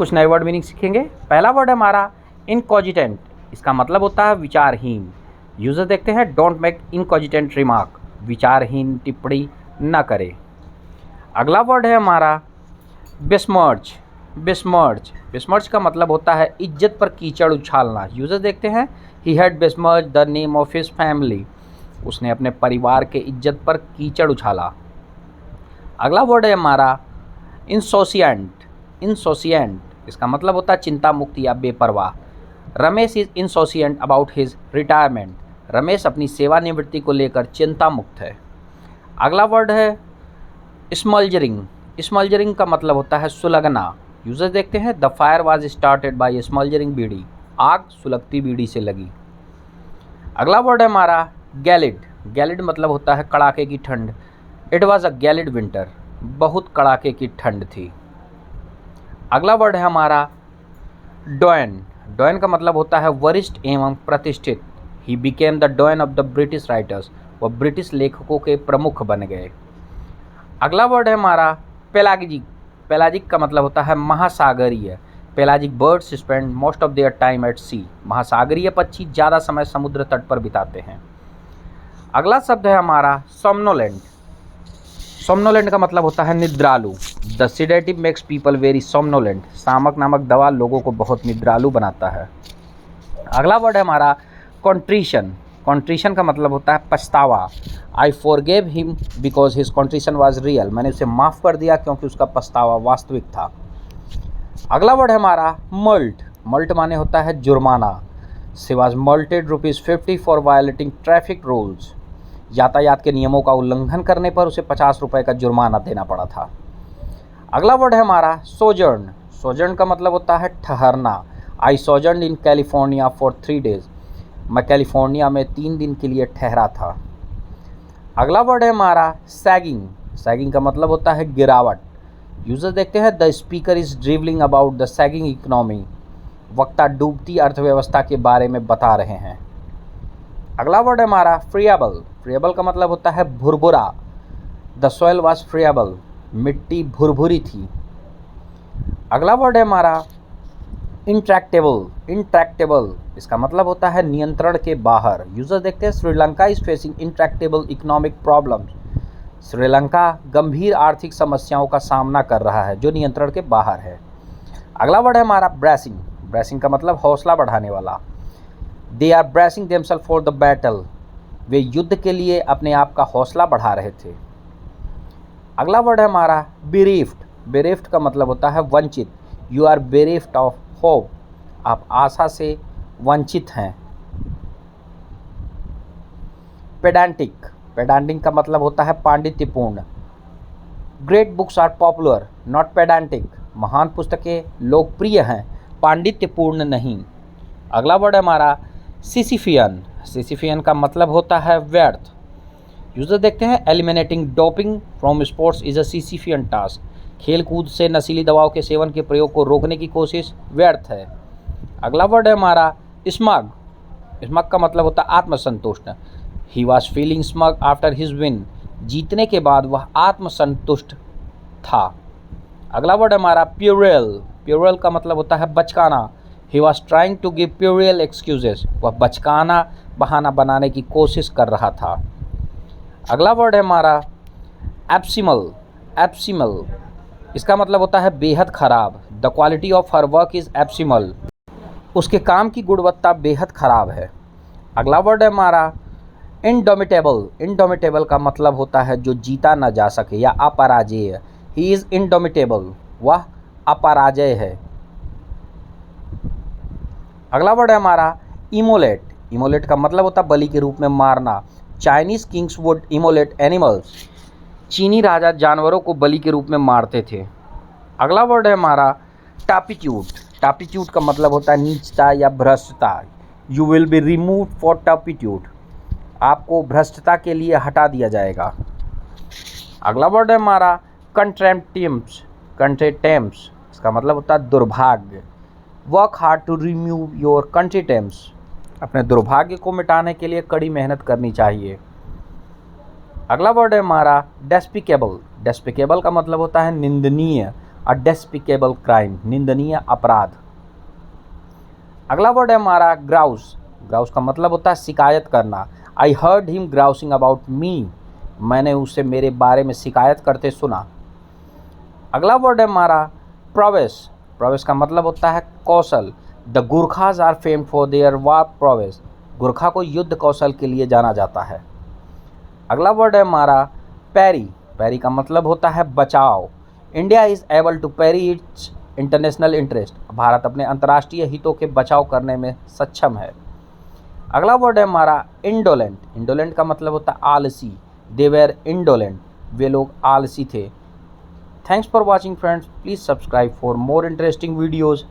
कुछ नए word meaning सीखेंगे। पहला वर्ड है हमारा इनकॉजिटेंट, इसका मतलब होता है विचारहीन। यूजर देखते हैं, डोंट मेक इनकॉजिटेंट रिमार्क, विचारहीन टिप्पणी न करे। अगला वर्ड है हमारा बेस्मर्च। बेस्मर्च, बेस्मर्च का मतलब होता है इज्जत पर कीचड़ उछालना। यूजर देखते हैं, he had besmirch the name of his family, उसने अपने परिवार के इज्जत पर कीचड़ उछाला। अगला वर्ड है हमारा इंसोसिएंट। इंसोसिएंट, इसका मतलब होता है चिंता मुक्त या बेपरवाह। Ramesh is insouciant about his retirement, Ramesh अपनी सेवानिवृत्ति को लेकर चिंता मुक्त है। अगला वर्ड है स्मल्जरिंग। स्मल्जरिंग का मतलब होता है सुलगना। यूजर देखते हैं, the fire was started by smouldering bidi, आग सुलगती बीड़ी से लगी। अगला वर्ड है हमारा गैलिड। गैलिड मतलब होता है कड़ाके की ठंड। इट वॉज अ गैलिड विंटर, बहुत कड़ाके की ठंड थी। अगला वर्ड है हमारा डॉयन। डॉयन का मतलब होता है वरिष्ठ एवं प्रतिष्ठित। He became the डॉयन of the British writers, वह ब्रिटिश लेखकों के प्रमुख बन गए। अगला वर्ड है हमारा पेलागिक। पेलाजिक का मतलब होता है महासागरीय। Pelagic birds spend most of their time at sea, महासागरीय पक्षी ज़्यादा समय समुद्र तट पर बिताते हैं। अगला शब्द है हमारा सोमनोलेंट। सोमनोलेंट का मतलब होता है निद्रालु। The sedative makes people very somnolent, शामक नामक दवा लोगों को बहुत निद्रालु बनाता है। अगला वर्ड है हमारा कॉन्ट्रीशन। कॉन्ट्रीशन का मतलब होता है पछतावा। I forgave him because his contrition was real, मैंने उसे माफ़ कर दिया क्योंकि उसका पछतावा वास्तविक था। अगला वर्ड है हमारा मल्ट। मल्ट माने होता है जुर्माना। She was mulcted ₹50 for violating traffic rules, यातायात के नियमों का उल्लंघन करने पर उसे 50 रुपये का जुर्माना देना पड़ा था। अगला वर्ड है हमारा सोजर्न। सोजर्न का मतलब होता है ठहरना। I sojourn in California for 3 days, मैं कैलिफोर्निया में 3 दिन के लिए ठहरा था। अगला वर्ड है हमारा सैगिंग। सैगिंग का मतलब होता है गिरावट। यूजर देखते हैं, the speaker is dribbling about the sagging economy, वक्ता डूबती अर्थव्यवस्था के बारे में बता रहे हैं। अगला वर्ड है हमारा फ्रिएबल। फ्रिएबल का मतलब होता है भुरभुरा। द सॉइल वाज फ्रिएबल, मिट्टी भुरभुरी थी। अगला वर्ड है हमारा इंट्रैक्टेबल। इंट्रैक्टेबल, इसका मतलब होता है नियंत्रण के बाहर। यूजर देखते हैं, Sri Lanka is facing intractable economic problems, Sri Lanka गंभीर आर्थिक समस्याओं का सामना कर रहा है जो नियंत्रण के बाहर है। अगला वर्ड है हमारा ब्रेसिंग। ब्रेसिंग का मतलब हौसला बढ़ाने वाला। They are bracing themselves for the battle, वे युद्ध के लिए अपने आप का हौसला बढ़ा रहे थे। अगला वर्ड है हमारा बेरीफ्ड। बेरीफ्ड का मतलब होता है वंचित। यू आर बेरीफ्ड ऑफ होप, आप आशा से वंचित हैं। पेडांटिक। पेडांटिक का मतलब होता है पांडित्यपूर्ण। Great books are popular not pedantic, महान पुस्तकें लोकप्रिय हैं, पांडित्यपूर्ण नहीं। अगला वर्ड है हमारा सिसिफियन। सिसिफियन का मतलब होता है व्यर्थ। यूजर देखते हैं, eliminating doping from sports is a Sisyphean task, खेल कूद से नशीली दवाओं के सेवन के प्रयोग को रोकने की कोशिश व्यर्थ है। अगला वर्ड है हमारा स्मग। स्मग का मतलब होता है आत्मसंतुष्ट। He was feeling smug after his win, जीतने के बाद वह आत्मसंतुष्ट था। अगला वर्ड है हमारा प्यूरियल। प्यूरियल का मतलब होता है बचकाना। He was trying to give puerile excuses, वह बचकाना बहाना बनाने की कोशिश कर रहा था। अगला वर्ड है हमारा एब्सिमल। एब्सिमल, इसका मतलब होता है बेहद खराब। The quality of her work is abysmal, उसके काम की गुणवत्ता बेहद खराब है। अगला वर्ड है हमारा इनडोमिटेबल। इनडोमिटेबल का मतलब होता है जो जीता न जा सके या अपराजेय। ही इज़ इनडोमिटेबल, वह अपराजय है। अगला वर्ड है हमारा इमोलेट। इमोलेट का मतलब होता है बलि के रूप में मारना। Chinese Kings would immolate animals, चीनी राजा जानवरों को बलि के रूप में मारते थे। अगला वर्ड है हमारा टापिट्यूड। टापिट्यूड का मतलब होता है नीचता या भ्रष्टता। You will be removed for turpitude, आपको भ्रष्टता के लिए हटा दिया जाएगा। अगला वर्ड है हमारा कंट्रेम्प्टिम्स। कंट्रेटेम्स, इसका मतलब होता है दुर्भाग्य। Work hard to remove your contretemps, अपने दुर्भाग्य को मिटाने के लिए कड़ी मेहनत करनी चाहिए। अगला वर्ड है हमारा डेस्पिकेबल। डेस्पिकेबल का मतलब होता है निंदनीय, अ डेस्पिकेबल क्राइम, निंदनीय अपराध। अगला वर्ड है हमारा ग्राउस। ग्राउस का मतलब होता है शिकायत करना। I heard him grousing about me, मैंने उसे मेरे बारे में शिकायत करते सुना। अगला वर्ड है हमारा प्रोवेस। प्रोवेस का मतलब होता है कौशल। The Gurkhas are famed for their war prowess, Gurkha को युद्ध कौशल के लिए जाना जाता है। अगला वर्ड है हमारा पैरी। पैरी का मतलब होता है बचाव। India is able to parry its international interest, Bharat अपने अंतर्राष्ट्रीय हितों के बचाव करने में सक्षम है। अगला वर्ड है हमारा इंडोलेंट। इंडोलेंट का मतलब होता है आलसी। दे वेर इंडोलेंट, वे लोग आलसी थे। Thanks for watching friends, please subscribe for more interesting videos.